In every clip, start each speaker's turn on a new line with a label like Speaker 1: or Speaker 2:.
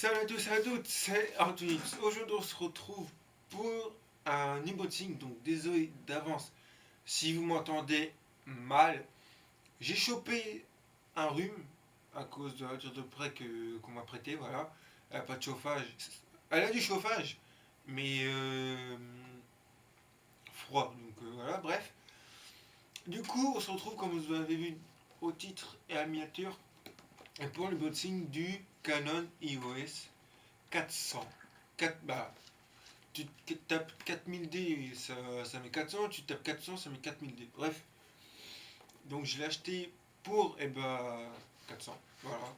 Speaker 1: Salut à tous, salut à toutes, c'est Arthur. Aujourd'hui on se retrouve pour un unboxing, donc désolé d'avance si vous m'entendez mal. J'ai chopé un rhume à cause de la voiture de prêt qu'on m'a prêté, voilà. Elle n'a pas de chauffage. Elle a du chauffage, mais froid, donc voilà, bref. Du coup, on se retrouve comme vous avez vu au titre et à la miniature pour l'unboxing du Canon EOS 400. 4, bah, tu tapes 4000D, ça met 400, tu tapes 400, ça met 4000D. Bref, donc je l'ai acheté pour 400. Voilà.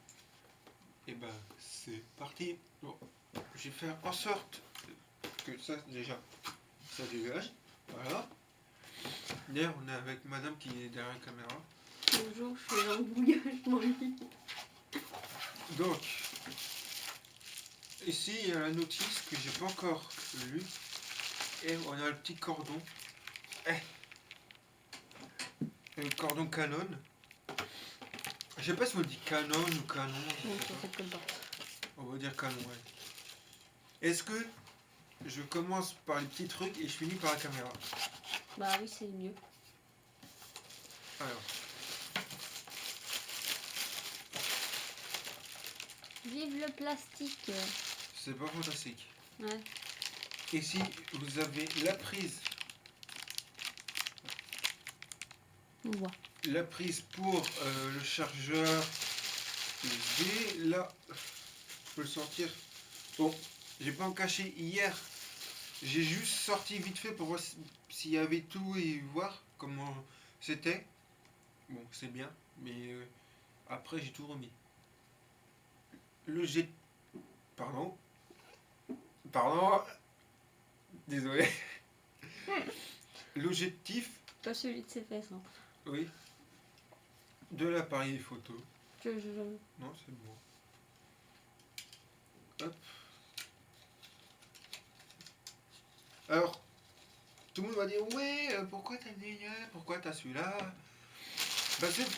Speaker 1: Et c'est parti. Bon, je vais faire en sorte que ça déjà ça dégage. Voilà. D'ailleurs, on est avec madame qui est derrière la caméra.
Speaker 2: Bonjour, je fais l'embouillage, mon lit.
Speaker 1: Donc, ici il y a la notice que j'ai pas encore lue. Et on a le petit cordon. Le cordon Canon. Je sais pas si on dit Canon ou Canon.
Speaker 2: Non, ça fait que le bas.
Speaker 1: On va dire Canon, ouais. Est-ce que je commence par les petits trucs et je finis par la caméra?
Speaker 2: Bah oui, c'est mieux.
Speaker 1: Alors,
Speaker 2: Vive le plastique.
Speaker 1: c'est pas fantastique.
Speaker 2: Ouais.
Speaker 1: Ici, vous avez la prise.
Speaker 2: On voit.
Speaker 1: La prise pour le chargeur USB. Là, je peux le sortir. Bon, j'ai pas en caché hier. J'ai juste sorti vite fait pour voir s'il y avait tout et voir comment c'était. Bon, c'est bien, mais après j'ai tout remis. Le jet... Pardon. Pardon. Désolé. L'objectif,
Speaker 2: Pas celui de ses fesses. Hein.
Speaker 1: oui, de l'appareil photo.
Speaker 2: Je...
Speaker 1: Non, c'est bon. Hop. Alors, tout le monde va dire, ouais, pourquoi t'as déjà, pourquoi t'as celui-là?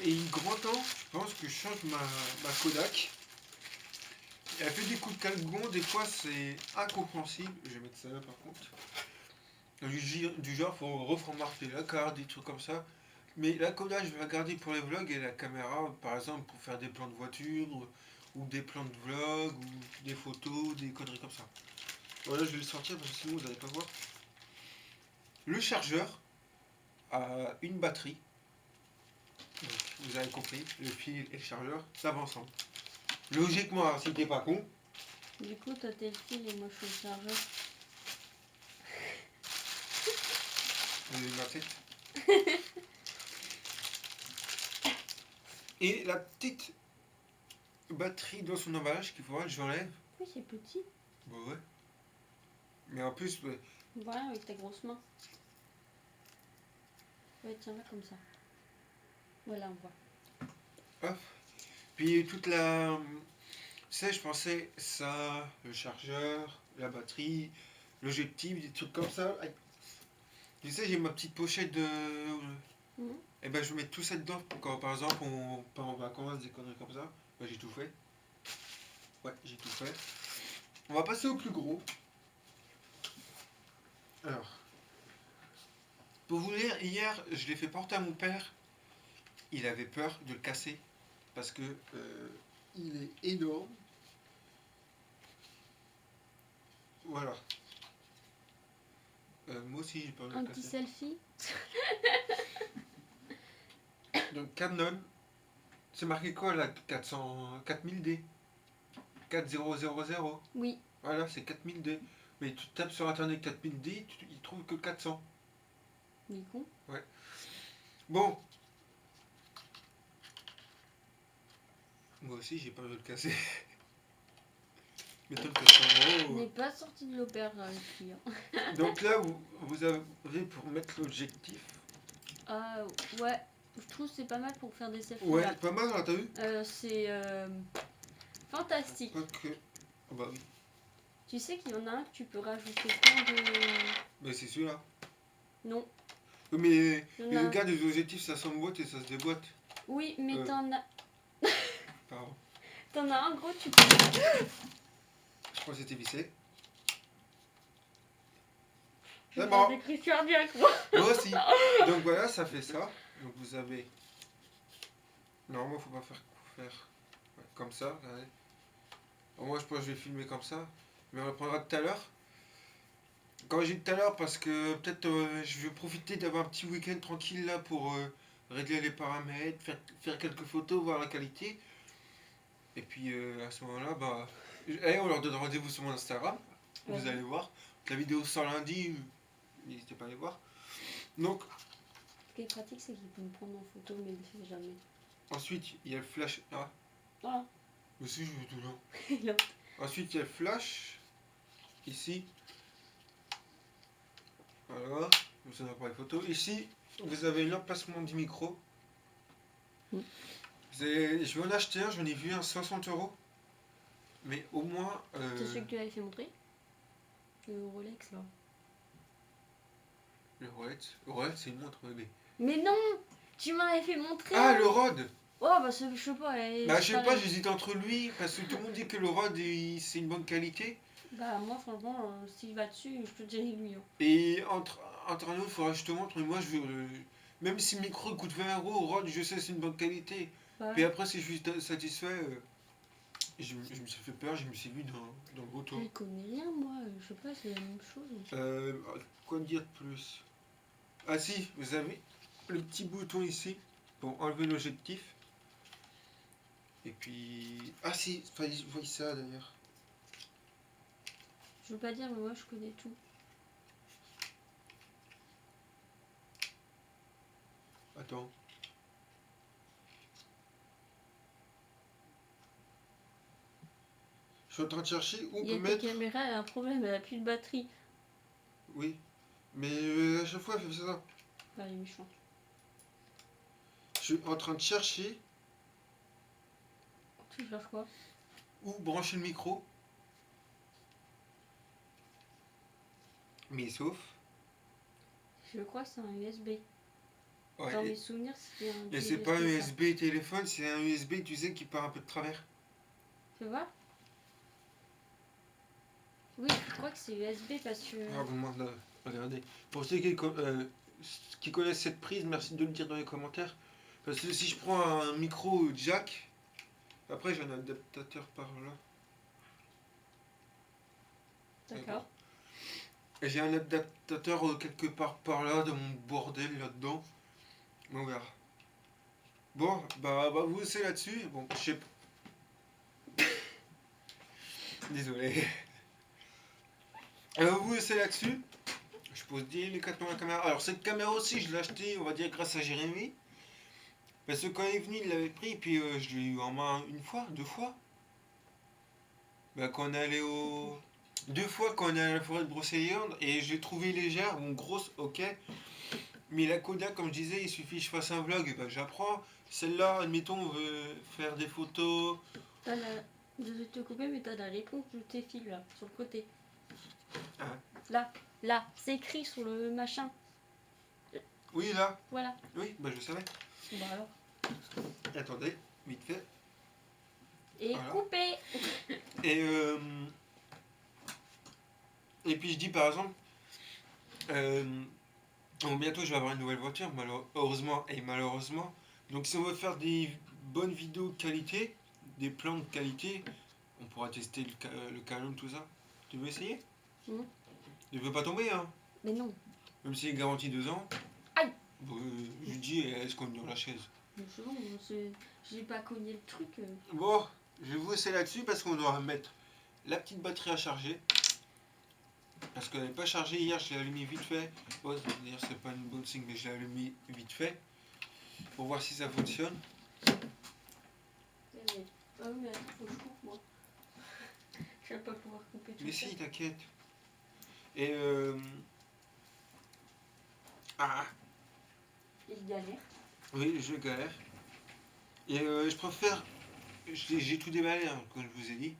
Speaker 1: Et grand temps, je pense que je change ma Kodak. Elle fait des coups de calgon, des fois c'est incompréhensible. Je vais mettre ça là par contre. Du genre, faut reformater la carte, des trucs comme ça. Mais la Kodak, je vais la garder pour les vlogs et la caméra, par exemple, pour faire des plans de voiture, ou des plans de vlog, ou des photos, des conneries comme ça. Voilà, je vais le sortir parce que sinon vous n'allez pas voir. Le chargeur a une batterie. Donc, vous avez compris, le fil et le chargeur, ça va ensemble. Logiquement, si t'es pas con.
Speaker 2: Du coup, toi t'es le fil et moi je suis le chargeur.
Speaker 1: Ma tête. Et la petite batterie dans son emballage qu'il faudra que j'enlève.
Speaker 2: Oui, c'est petit.
Speaker 1: Bah ouais. Mais en plus, ouais.
Speaker 2: Voilà, avec ta grosse main. Ouais, tiens-la comme ça. Voilà, on voit.
Speaker 1: Hop. Puis toute la... Ça, je pensais ça, le chargeur, la batterie, l'objectif, des trucs comme ça. Aïe. Tu sais, j'ai ma petite pochette de... Et je mets tout ça dedans. Quand par exemple on part en vacances, des conneries comme ça. J'ai tout fait. Ouais, j'ai tout fait. On va passer au plus gros. Alors, pour vous dire, hier, je l'ai fait porter à mon père. Il avait peur de le casser parce que il est énorme. Voilà. Moi aussi, j'ai peur de le casser.
Speaker 2: Anti-selfie.
Speaker 1: Donc Canon, c'est marqué quoi là? 4000D 4000.
Speaker 2: Oui.
Speaker 1: Voilà, c'est 4000D. Mais tu tapes sur internet 4000D, il trouve que 400.
Speaker 2: Il est con.
Speaker 1: Ouais. Bon. Moi aussi, j'ai peur de le casser. M'étonne que ça
Speaker 2: On n'est pas sorti de l'opéra avec lui. Hein.
Speaker 1: Donc là, vous avez pour mettre l'objectif.
Speaker 2: Ah ouais, je trouve que c'est pas mal pour faire des selfies.
Speaker 1: Ouais,
Speaker 2: là.
Speaker 1: pas mal, hein, t'as vu?
Speaker 2: C'est fantastique.
Speaker 1: Ok. Oh bah oui.
Speaker 2: Tu sais qu'il y en a un que tu peux rajouter plein de...
Speaker 1: Mais c'est celui-là.
Speaker 2: Non.
Speaker 1: Mais regarde, les objectifs, ça s'emboîte et ça se déboîte.
Speaker 2: Oui, mais t'en as...
Speaker 1: Pardon.
Speaker 2: T'en as un gros, tu peux...
Speaker 1: quand c'était vissé.
Speaker 2: Je
Speaker 1: C'est
Speaker 2: vais faire
Speaker 1: bon.
Speaker 2: des crises cardiaques, moi.
Speaker 1: Moi aussi. Donc voilà, ça fait ça. Donc vous avez... Normalement, faut pas faire ouais, comme ça. Regardez. Alors, moi, je pense que je vais filmer comme ça. Mais on reprendra tout à l'heure. Quand j'ai dit tout à l'heure, parce que peut-être je vais profiter d'avoir un petit week-end tranquille là pour régler les paramètres, faire quelques photos, voir la qualité. Et puis à ce moment-là, bah, on leur donne rendez-vous sur mon Instagram. Vous
Speaker 2: Ouais.
Speaker 1: allez voir. La vidéo sort lundi. N'hésitez pas à aller voir. Donc,
Speaker 2: Ce qui est pratique, c'est qu'il peut me prendre en photo, mais il ne sait jamais.
Speaker 1: ensuite, il y a le flash. Ah,
Speaker 2: Voilà.
Speaker 1: mais si, je veux tout là.
Speaker 2: Non.
Speaker 1: Ensuite, il y a le flash. Ici. Voilà. Vous avez pas les photos. Ici, vous avez l'emplacement du micro.
Speaker 2: Mm.
Speaker 1: Je vais en acheter un, j'en ai vu un 60 €. Mais au moins.
Speaker 2: C'est celui que tu avais fait montrer. Le Rolex, là.
Speaker 1: Le Rolex. Rolex, c'est une montre bébé.
Speaker 2: Mais non, tu m'avais fait montrer.
Speaker 1: Ah, le Rode.
Speaker 2: Oh, bah, je sais pas.
Speaker 1: Bah, je sais pas, j'hésite entre lui. Parce que tout le monde dit que le Rode, c'est une bonne qualité.
Speaker 2: Bah, moi, franchement, s'il va dessus, je te dirais lui. Hein.
Speaker 1: Et entre un autre, il faudra que je te montre. Mais moi, je veux. Même si le micro coûte 20 €, Rode, je sais que c'est une bonne qualité.
Speaker 2: Bah,
Speaker 1: Puis après, si je suis satisfait. Je me suis fait peur, je me suis vu dans le gros
Speaker 2: je connais rien, moi. Je sais pas, c'est la même chose.
Speaker 1: Quoi dire de plus? Ah si, vous avez le petit bouton ici pour enlever l'objectif. Et puis... Ah si, fallait voir ça d'ailleurs.
Speaker 2: Je veux pas dire, mais moi, je connais tout.
Speaker 1: Attends. Je suis en train de chercher où on
Speaker 2: Il y a
Speaker 1: peut
Speaker 2: ta
Speaker 1: mettre...
Speaker 2: caméra, elle a un problème, elle a plus de batterie.
Speaker 1: Oui. Mais à chaque fois, elle fait ça.
Speaker 2: Bah, elle est méchante.
Speaker 1: Je suis en train de chercher
Speaker 2: Tu cherches quoi?
Speaker 1: où brancher le micro. Mais sauf...
Speaker 2: Je crois que c'est un USB.
Speaker 1: Ouais,
Speaker 2: Dans mes souvenirs, c'était un
Speaker 1: et c'est pas un USB téléphone, c'est un USB, tu sais, qui part un peu de travers.
Speaker 2: Tu vois? Oui, je crois que c'est USB parce que...
Speaker 1: Ah, bon, moi, là, regardez. Pour ceux qui connaissent cette prise, merci de le dire dans les commentaires. Parce que si je prends un micro jack, après j'ai un adaptateur par là.
Speaker 2: D'accord.
Speaker 1: Et j'ai un adaptateur quelque part par là, dans mon bordel là-dedans. On verra. Bon, bah vous c'est là-dessus. Bon, je sais pas. Désolé. Vous c'est là-dessus. Je pose dire les 4 dans la caméra. Alors cette caméra aussi, je l'ai achetée, on va dire, grâce à Jérémy. Parce que quand il est venu, il l'avait pris, et puis je l'ai eu en main une fois, deux fois. Bah, quand on est allé au... Deux fois quand on est allé à la forêt de Brocéliande, et je l'ai trouvée légère, bon, grosse, ok. Mais la Kodak, comme je disais, il suffit que je fasse un vlog, et bah j'apprends. Celle-là, admettons, on veut faire des photos.
Speaker 2: T'as la... Désolé de te couper, mais t'as la réponse de tes fils là, sur le côté.
Speaker 1: Ah.
Speaker 2: Là, c'est écrit sur le machin.
Speaker 1: Oui, là.
Speaker 2: Voilà.
Speaker 1: Oui, bah je savais.
Speaker 2: Bah alors.
Speaker 1: Attendez, vite fait.
Speaker 2: Et
Speaker 1: Voilà.
Speaker 2: coupé.
Speaker 1: Et puis je dis par exemple, bon, bientôt je vais avoir une nouvelle voiture, heureusement et malheureusement. Donc si on veut faire des bonnes vidéos de qualité, des plans de qualité, on pourra tester le Canon, tout ça. Tu veux essayer? Tu veux pas tomber, hein?
Speaker 2: Mais non.
Speaker 1: Même s'il est garanti 2 ans.
Speaker 2: Aïe.
Speaker 1: Je lui dis, est-ce qu'on est dans la chaise?
Speaker 2: Mais c'est bon, j'ai pas cogné le truc.
Speaker 1: Bon, je vais vous laisser là-dessus parce qu'on doit mettre la petite batterie à charger. Parce qu'elle n'est pas chargée hier, je l'ai allumée vite fait. Bon, d'ailleurs, c'est pas une bonne signe, mais je l'ai allumée vite fait. Pour voir si ça fonctionne.
Speaker 2: Ah oui, mais attends, faut que je coupe moi. Je vais pas pouvoir couper tout
Speaker 1: Mais
Speaker 2: ça.
Speaker 1: si, t'inquiète. Et ah,
Speaker 2: Il galère.
Speaker 1: oui, je galère. Et je préfère... J'ai tout déballé, hein, comme je vous ai dit.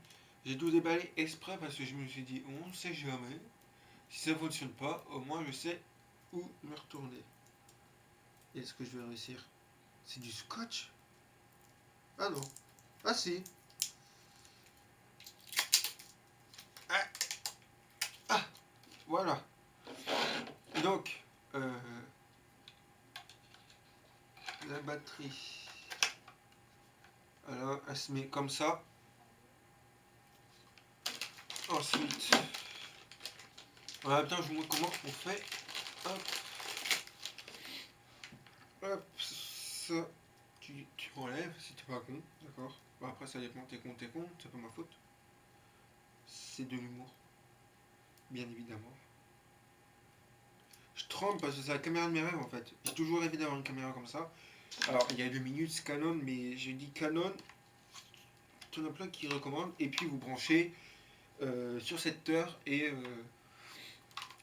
Speaker 1: J'ai tout déballé exprès parce que je me suis dit, on ne sait jamais. Si ça ne fonctionne pas, au moins je sais où me retourner. Est-ce que je vais réussir? C'est du scotch? Ah non. Ah si. batterie. Alors, elle se met comme ça. Ensuite, en même temps, je vous montre comment on fait. Hop, hop, ça, tu enlèves si t'es pas con, d'accord. Bon, après, ça dépend, t'es con, c'est pas ma faute. C'est de l'humour, bien évidemment. Je tremble parce que c'est la caméra de mes rêves en fait. J'ai toujours rêvé d'avoir une caméra comme ça. Alors, il y a 2 minutes, Canon, mais j'ai dit Canon, il y en a plein qui recommandent. Et puis, vous branchez sur cette heure et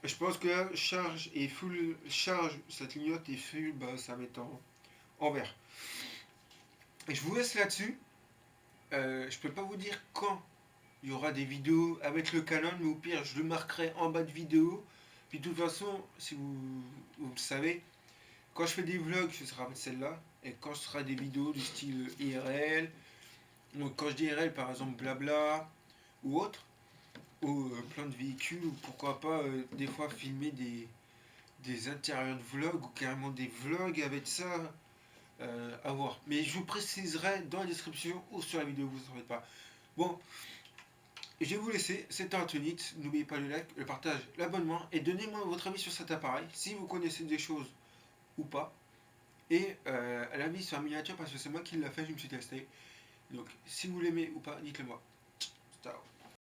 Speaker 1: je pense que là, charge et full charge, ça clignote et full, bah, ça va être en vert. Et je vous laisse là-dessus. Je peux pas vous dire quand il y aura des vidéos avec le Canon, mais au pire, je le marquerai en bas de vidéo. Puis de toute façon, si vous le savez, quand je fais des vlogs, ce sera celle-là. Et quand ce sera des vidéos du style IRL, donc quand je dis IRL, par exemple Blabla ou autre, ou plein de véhicules, ou pourquoi pas des fois filmer des intérieurs de vlogs, ou carrément des vlogs avec ça à voir. Mais je vous préciserai dans la description ou sur la vidéo, vous ne en faites pas. Bon, je vais vous laisser, c'était Antonite. N'oubliez pas le like, le partage, l'abonnement et donnez-moi votre avis sur cet appareil, si vous connaissez des choses ou pas. Et l'avis sur la miniature parce que c'est moi qui l'a fait, je me suis testé. Donc si vous l'aimez ou pas, dites-le moi. Ciao.